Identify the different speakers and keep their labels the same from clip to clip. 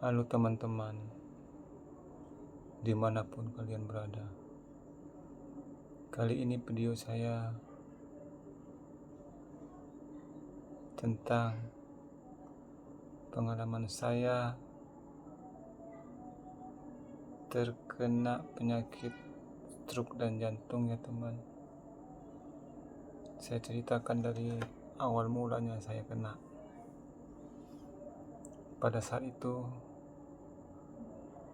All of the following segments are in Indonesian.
Speaker 1: Halo teman-teman, dimanapun kalian berada. Kali ini video saya tentang pengalaman saya terkena penyakit stroke dan jantung ya teman. Saya ceritakan dari awal mulanya saya kena. Pada saat itu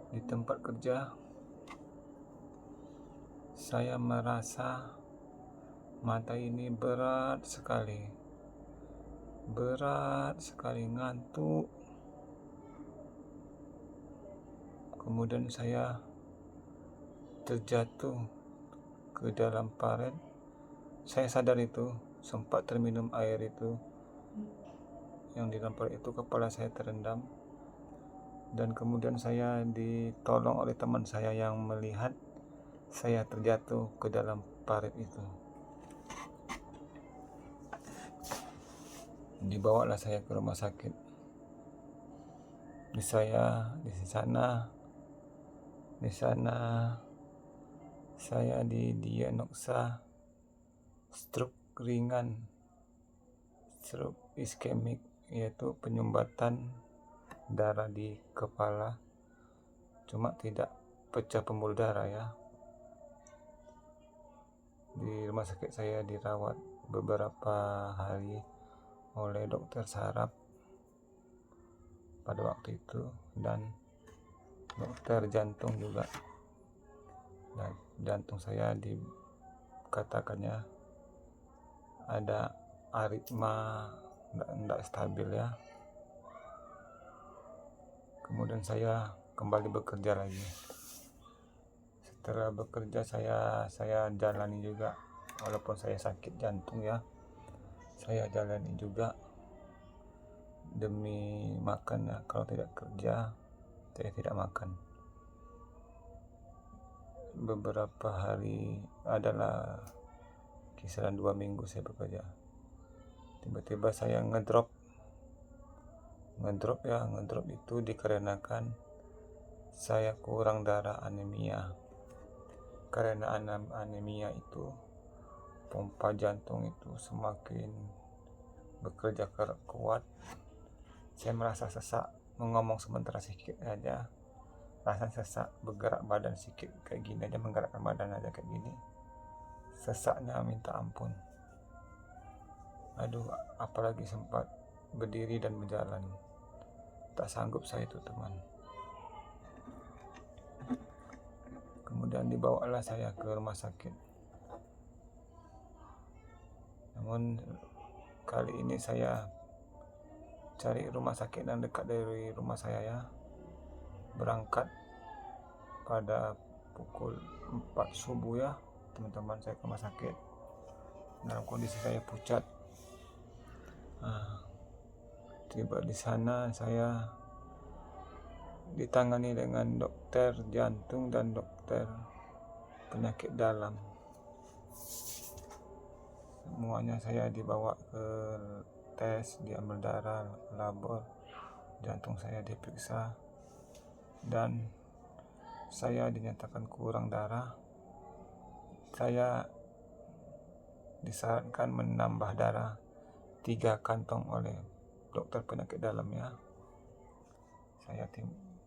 Speaker 1: di tempat kerja saya merasa mata ini berat sekali, ngantuk. Kemudian saya terjatuh ke dalam paret. Saya sadar itu, sempat terminum air itu yang di dalam paret itu, kepala saya terendam. Dan kemudian saya ditolong oleh teman saya yang melihat saya terjatuh ke dalam paret itu. Dibawalah saya ke rumah sakit. Di sana saya didiagnosa stroke ringan, stroke iskemik, yaitu penyumbatan darah di kepala, cuma tidak pecah pembuluh darah ya. Di rumah sakit saya dirawat beberapa hari oleh dokter saraf pada waktu itu dan dokter jantung juga. Dan jantung saya dikatakannya ada aritma, tidak stabil ya. Kemudian saya kembali bekerja lagi. Setelah bekerja saya jalani juga, walaupun saya sakit jantung ya, saya jalani juga demi makan ya. Kalau tidak kerja saya tidak makan. Beberapa hari, adalah kisaran 2 minggu saya bekerja. Tiba-tiba saya ngedrop itu dikarenakan saya kurang darah, anemia. Karena anemia itu, pompa jantung itu semakin bekerja kuat. Saya merasa sesak, ngomong sebentar sedikit aja rasa sesak, bergerak badan sedikit kayak gini aja, menggerakkan badan aja kayak gini, sesaknya minta ampun. Aduh, apalagi sempat berdiri dan berjalan, tak sanggup saya itu teman. Kemudian dibawalah saya ke rumah sakit. Namun kali ini saya cari rumah sakit yang dekat dari rumah saya ya. Berangkat pada pukul 4 subuh ya teman-teman, saya ke rumah sakit dalam kondisi saya pucat. Tiba di sana saya ditangani dengan dokter jantung dan dokter penyakit dalam. Semuanya saya dibawa ke tes, diambil darah, labor, jantung saya diperiksa, dan saya dinyatakan kurang darah. Saya disarankan menambah darah 3 kantong oleh dokter penyakit dalam ya. Saya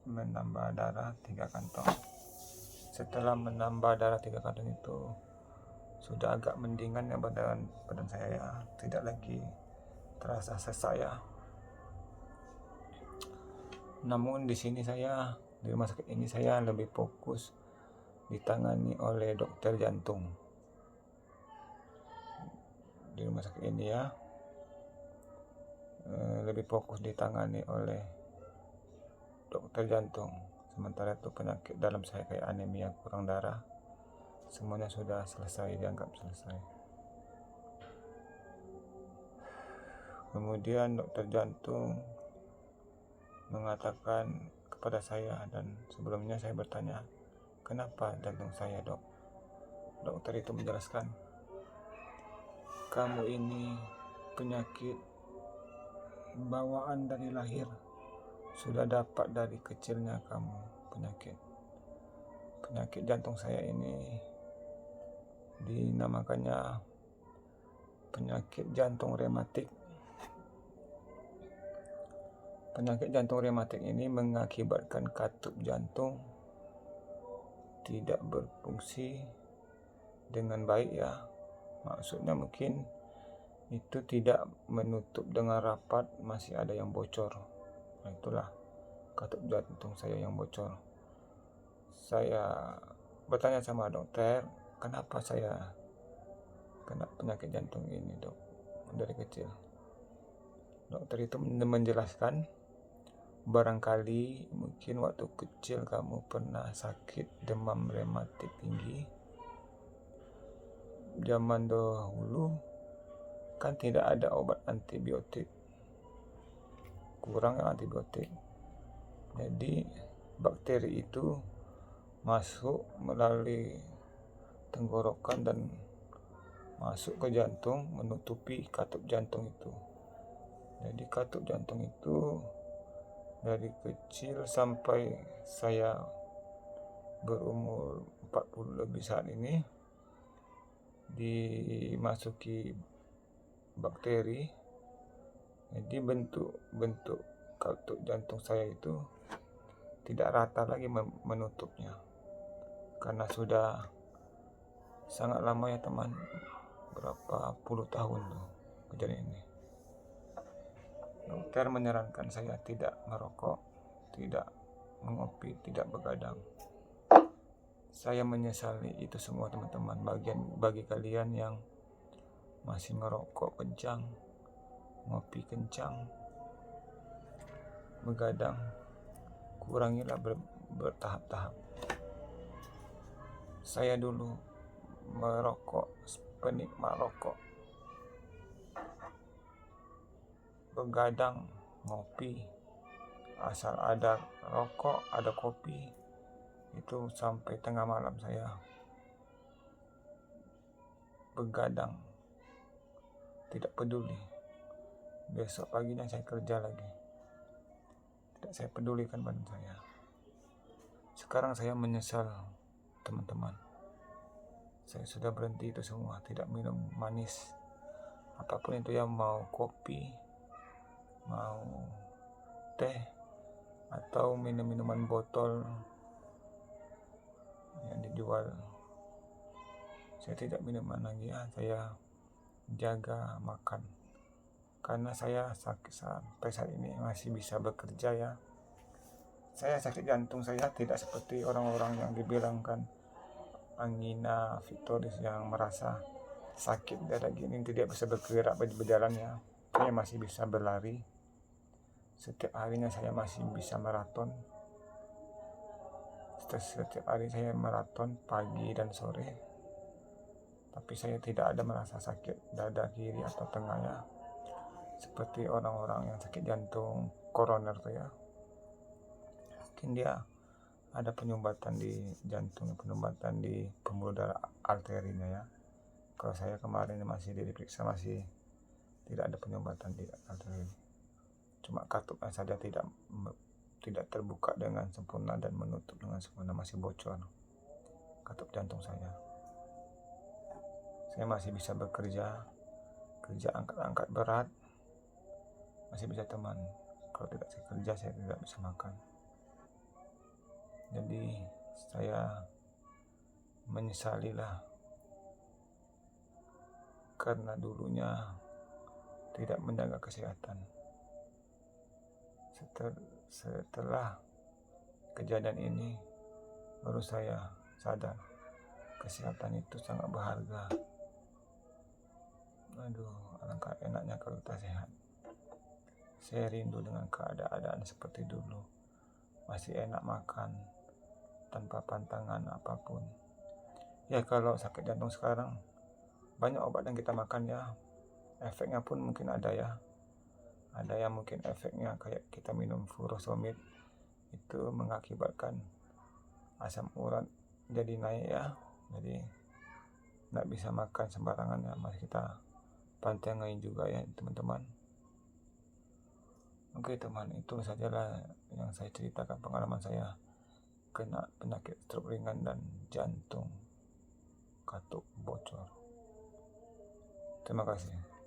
Speaker 1: menambah darah 3 kantong. Setelah menambah darah 3 kantong itu, sudah agak mendingan ya badan saya ya, tidak lagi terasa sesak ya. Namun di rumah sakit ini saya lebih fokus ditangani oleh dokter jantung. Di rumah sakit ini ya, lebih fokus ditangani oleh dokter jantung. Sementara itu penyakit dalam saya kayak anemia, kurang darah, semuanya sudah selesai, dianggap selesai. Kemudian dokter jantung mengatakan kepada saya, dan sebelumnya saya bertanya, kenapa jantung saya dok? Dokter itu menjelaskan, kamu ini penyakit bawaan dari lahir, sudah dapat dari kecilnya kamu penyakit jantung saya ini dinamakannya penyakit jantung rematik. Penyakit jantung rematik ini mengakibatkan katup jantung tidak berfungsi dengan baik ya. Maksudnya mungkin itu tidak menutup dengan rapat, masih ada yang bocor. Nah, itulah katup jantung saya yang bocor. Saya bertanya sama dokter, kenapa saya kena penyakit jantung ini, dok, dari kecil. Dokter itu menjelaskan, barangkali mungkin waktu kecil kamu pernah sakit demam rematik tinggi. Zaman dahulu kan tidak ada obat antibiotik, kurang antibiotik. Jadi bakteri itu masuk melalui tenggorokan dan masuk ke jantung, menutupi katup jantung itu. Jadi katup jantung itu dari kecil sampai saya berumur 40 lebih saat ini dimasuki bakteri. Jadi bentuk katup jantung saya itu tidak rata lagi menutupnya, karena sudah sangat lama ya teman, berapa puluh tahun tuh kejadian ini. Dokter menyarankan saya tidak merokok, tidak mengopi, tidak begadang. Saya menyesali itu semua teman-teman. Bagi kalian yang masih merokok kencang, ngopi kencang, begadang, kurangilah bertahap-tahap. Saya dulu merokok, penikmat rokok, begadang, ngopi, asal ada rokok, ada kopi, itu sampai tengah malam saya begadang, tidak peduli. Besok paginya saya kerja lagi, tidak saya pedulikan badan saya. Sekarang saya menyesal teman-teman. Saya sudah berhenti itu semua, tidak minum manis, apapun itu ya, mau kopi, mau teh, atau minuman botol yang dijual. Saya tidak minuman lagi ya, saya jaga makan, karena saya sakit sampai saat ini masih bisa bekerja ya. Saya sakit jantung saya tidak seperti orang-orang yang dibilangkan angina victoris yang merasa sakit dada gini tidak bisa bergerak berjalan ya. Saya masih bisa berlari. Setiap harinya saya masih bisa maraton. Setiap hari saya maraton pagi dan sore. Tapi saya tidak ada merasa sakit dada kiri atau tengah ya, seperti orang-orang yang sakit jantung koroner tuh ya. Mungkin dia ada penyumbatan di jantung, penyumbatan di pembuluh darah arterinya ya. Kalau saya kemarin masih diperiksa, masih tidak ada penyumbatan di arteri. Cuma katupnya saja tidak terbuka dengan sempurna dan menutup dengan sempurna, masih bocor katup jantung saya. Saya masih bisa bekerja, kerja angkat-angkat berat, masih bisa teman. Kalau tidak saya kerja, saya tidak bisa makan. Jadi saya menyesalilah karena dulunya tidak menjaga kesehatan. Setelah kejadian ini baru saya sadar kesehatan itu sangat berharga. Aduh, alangkah enaknya kalau kita sehat. Saya rindu dengan keadaan seperti dulu, masih enak makan tanpa pantangan apapun ya. Kalau sakit jantung sekarang banyak obat yang kita makan ya, efeknya pun mungkin ada ya. Ada yang mungkin efeknya kayak kita minum furosemid, itu mengakibatkan asam urat jadi naik ya. Jadi nggak bisa makan sembarangan ya, masih kita pantengin juga ya teman-teman. Oke teman, itu sajalah yang saya ceritakan pengalaman saya kena penyakit stroke ringan dan jantung katup bocor. Terima kasih.